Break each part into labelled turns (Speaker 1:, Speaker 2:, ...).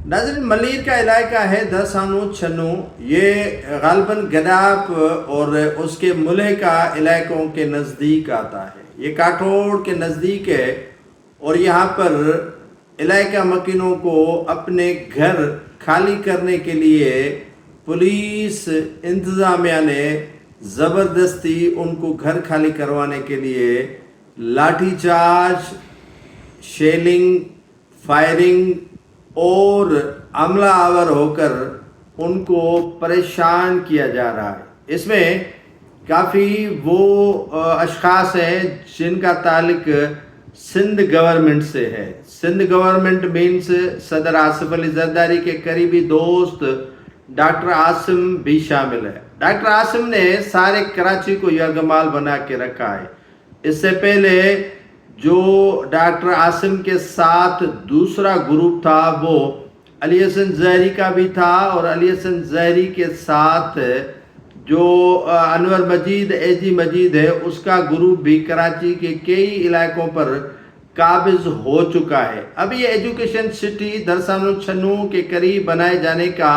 Speaker 1: नाज़रीन, मलीर का इलाका है दसानू छन्नू। ये गालबन गदाप और उसके मुल्हिका इलाकों के नज़दीक आता है। ये काठोड़ के नज़दीक है और यहाँ पर इलाका मकीनों को अपने घर खाली करने के लिए पुलिस इंतज़ामिया ने ज़बरदस्ती उनको घर खाली करवाने के लिए लाठीचार्ज, शेलिंग, फायरिंग और अमला आवर होकर उनको परेशान किया जा रहा है। इसमें काफ़ी वो अशख़ास हैं जिनका ताल्लुक सिंध गवर्नमेंट से है। सिंध गवर्नमेंट मीन्स सदर आसिफ अली जरदारी के करीबी दोस्त डॉक्टर आसिम भी शामिल है। डॉक्टर आसिम ने सारे कराची को यरगमाल बना के रखा है। इससे पहले जो डॉक्टर आसिम के साथ दूसरा ग्रुप था वो अली हसन ज़हरी का भी था, और अली हसन ज़हरी के साथ जो अनवर मजीद एजी मजीद है उसका ग्रुप भी कराची के कई इलाकों पर काबिज हो चुका है। अब ये एजुकेशन सिटी दरसानू छन्नू के करीब बनाए जाने का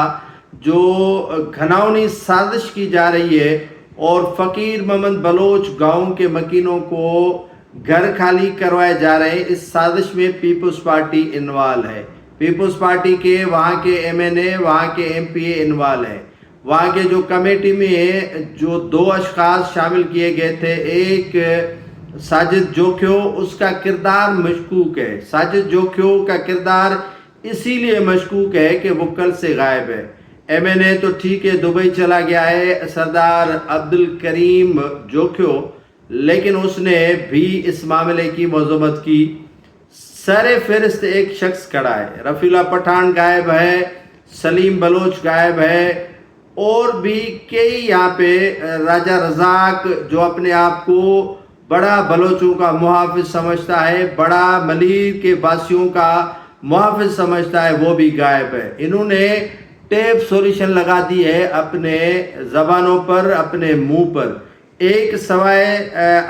Speaker 1: जो घनावनी साजिश की जा रही है और फ़कीर मोहम्मद बलोच गाँव के मकीनों को घर खाली करवाए जा रहे हैं, इस साजिश में पीपल्स पार्टी इन्वॉल्व है। पीपल्स पार्टी के वहाँ के एमएनए, वहाँ के एमपीए इन्वॉल्व है। वहाँ के जो कमेटी में जो दो अशख़ास शामिल किए गए थे, एक साजिद जोखियो, उसका किरदार मशकूक है। साजिद जोखियो का किरदार इसीलिए मशकूक है कि वो कल से गायब है। एमएनए तो ठीक है, दुबई चला गया है सरदार अब्दुल करीम जोखियो, लेकिन उसने भी इस मामले की मज़म्मत की। सरे फहरिस्त एक शख्स खड़ा है। रफ़ीला पठान गायब है, सलीम बलोच गायब है, और भी कई यहाँ पे राजा रज़ाक जो अपने आप को बड़ा बलोचों का मुहाफ़िज समझता है, बड़ा मलीर के वासियों का मुहाफ़िज समझता है, वो भी गायब है। इन्होंने टेप सॉल्यूशन लगा दी है अपने ज़बानों पर, अपने मुंह पर। एक सवाए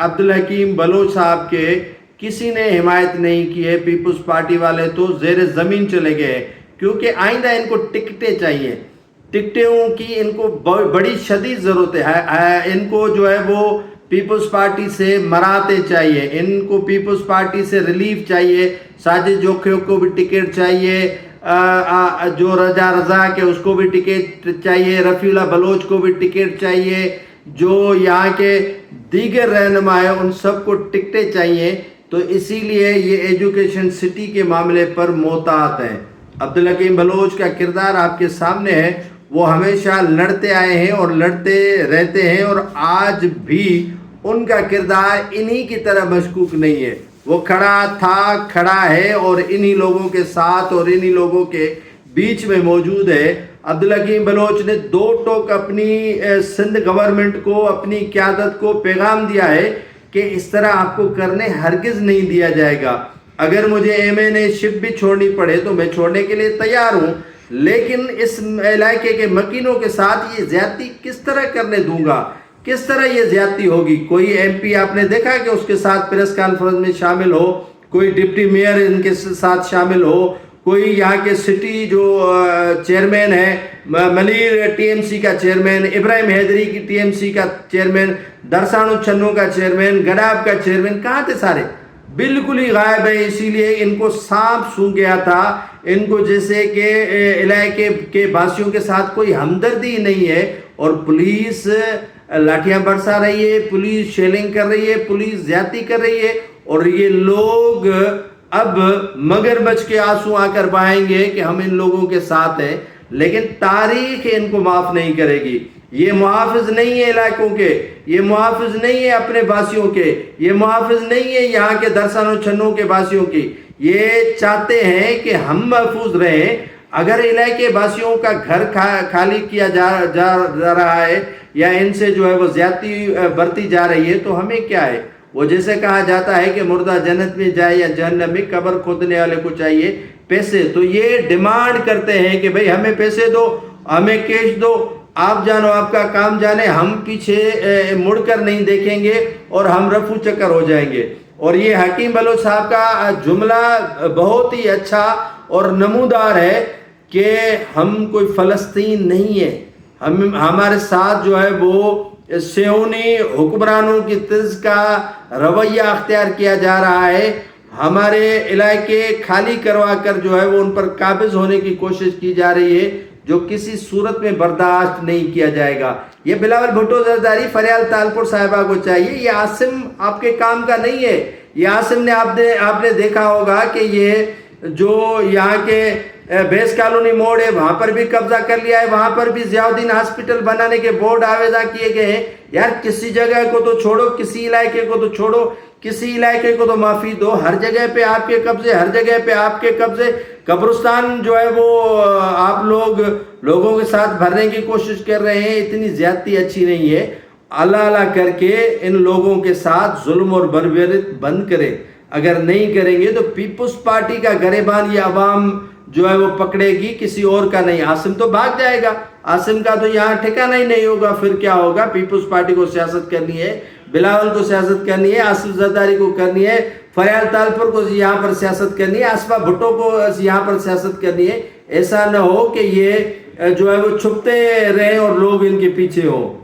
Speaker 1: अब्दुल हकीम बलोच साहब के किसी ने हिमायत नहीं की है। पीपल्स पार्टी वाले तो ज़ेर ज़मीन चले गए, क्योंकि आइंदा इनको टिकटें चाहिए। टिकटों की इनको बड़ी शदीद ज़रूरत है। इनको जो है वो पीपल्स पार्टी से मराते चाहिए, इनको पीपल्स पार्टी से रिलीफ चाहिए। साजिद जोखियो को भी टिकट चाहिए, जो रजा रज़ाक है उसको भी टिकट चाहिए, रफ़ीला बलोच को भी टिकट चाहिए, जो यहाँ के दीगर रहनुमा है उन सबको टिकटें चाहिए। तो इसीलिए ये एजुकेशन सिटी के मामले पर मोहतात हैं। अब्दुल हकीम बलोच का किरदार आपके सामने है। वो हमेशा लड़ते आए हैं और लड़ते रहते हैं, और आज भी उनका किरदार इन्हीं की तरह मशकूक नहीं है। वो खड़ा था, खड़ा है, और इन्हीं लोगों के साथ और इन्हीं लोगों के बीच में मौजूद है। अब्दुल हकीम बलोच ने दो टोक अपनी सिंध गवर्नमेंट को, अपनी क़यादत को पैगाम दिया है कि इस तरह आपको करने हरगिज़ नहीं दिया जाएगा। अगर मुझे एमएनए शिप भी छोड़नी पड़े तो मैं छोड़ने के लिए तैयार हूँ, लेकिन इस इलाके के मकीनों के साथ ये ज़्यादती किस तरह करने दूंगा, किस तरह ये ज़्यादती होगी। कोई एमपी आपने देखा कि उसके साथ प्रेस कॉन्फ्रेंस में शामिल हो, कोई डिप्टी मेयर इनके साथ शामिल हो, कोई यहाँ के सिटी जो चेयरमैन है, मलीर टीएमसी का चेयरमैन, इब्राहिम हैदरी की टीएमसी का चेयरमैन, दरसानू छन्नू का चेयरमैन, गडाब का चेयरमैन, कहाँ थे सारे? बिल्कुल ही गायब है। इसीलिए इनको सांप सूंघ गया था। इनको जैसे कि इलाके के वासियों के साथ कोई हमदर्दी नहीं है, और पुलिस लाठियां बरसा रही है, पुलिस शेलिंग कर रही है, पुलिस ज्यादती कर रही है, और ये लोग अब मगरमच्छ के आंसू आकर बहाएंगे कि हम इन लोगों के साथ हैं, लेकिन तारीख इनको माफ़ नहीं करेगी। ये मुहाफ़िज नहीं है इलाकों के, ये मुहाफ़िज नहीं है अपने वासियों के, ये मुहाफ़िज नहीं है यहाँ के दरसानू छन्नू के वासियों की। ये चाहते हैं कि हम महफूज रहें। अगर इलाके वासियों का घर खाली किया जा रहा है, या इनसे जो है वो ज़्यादती बरती जा रही है, तो हमें क्या है? वो जैसे कहा जाता है कि मुर्दा जन्नत में जाए या जहन्नम में, कब्र खोदने वाले को चाहिए पैसे। तो ये डिमांड करते हैं कि भाई हमें पैसे दो, हमें कैश दो, आप जानो आपका काम जाने, हम पीछे मुड़कर नहीं देखेंगे और हम रफू चक्कर हो जाएंगे। और ये हकीम बलोच साहब का जुमला बहुत ही अच्छा और नमूदार है کہ ہم کوئی فلسطین نہیں ہے، ہمارے ساتھ جو ہے وہ صہیونی حکمرانوں کی طرز کا رویہ اختیار کیا جا رہا ہے، ہمارے علاقے خالی کروا کر جو ہے وہ ان پر قابض ہونے کی کوشش کی جا رہی ہے، جو کسی صورت میں برداشت نہیں کیا جائے گا۔ یہ بلاول بھٹو زرداری فریال تالپور صاحبہ کو چاہیے، یہ عاصم آپ کے کام کا نہیں ہے۔ یہ عاصم نے آپ نے دیکھا ہوگا کہ یہ جو یہاں کے بیس کالونی موڑ ہے وہاں پر بھی قبضہ کر لیا ہے، وہاں پر بھی ضیاء الدین ہاسپٹل بنانے کے بورڈ آویزہ کیے گئے ہیں۔ یار کسی جگہ کو تو چھوڑو، کسی علاقے کو تو چھوڑو، کسی علاقے کو تو معافی دو۔ ہر جگہ پہ آپ کے قبضے، ہر جگہ پہ آپ کے قبضے۔ قبرستان جو ہے وہ آپ لوگوں کے ساتھ بھرنے کی کوشش کر رہے ہیں، اتنی زیادتی اچھی نہیں ہے۔ اللہ اللہ کر کے ان لوگوں کے ساتھ ظلم اور بربریت بند کرے، اگر نہیں کریں گے تو پیپلز پارٹی کا گریبان یہ عوام جو ہے وہ پکڑے گی، کسی اور کا نہیں۔ عاصم تو بھاگ جائے گا، عاصم کا تو یہاں ٹھکانہ ہی نہیں ہوگا، پھر کیا ہوگا؟ پیپلز پارٹی کو سیاست کرنی ہے، بلاول کو سیاست کرنی ہے، آصف زرداری کو کرنی ہے، فریال تالپور کو یہاں پر سیاست کرنی ہے، آصفہ بھٹو کو یہاں پر سیاست کرنی ہے۔ ایسا نہ ہو کہ یہ جو ہے وہ چھپتے رہیں اور لوگ ان کے پیچھے ہوں۔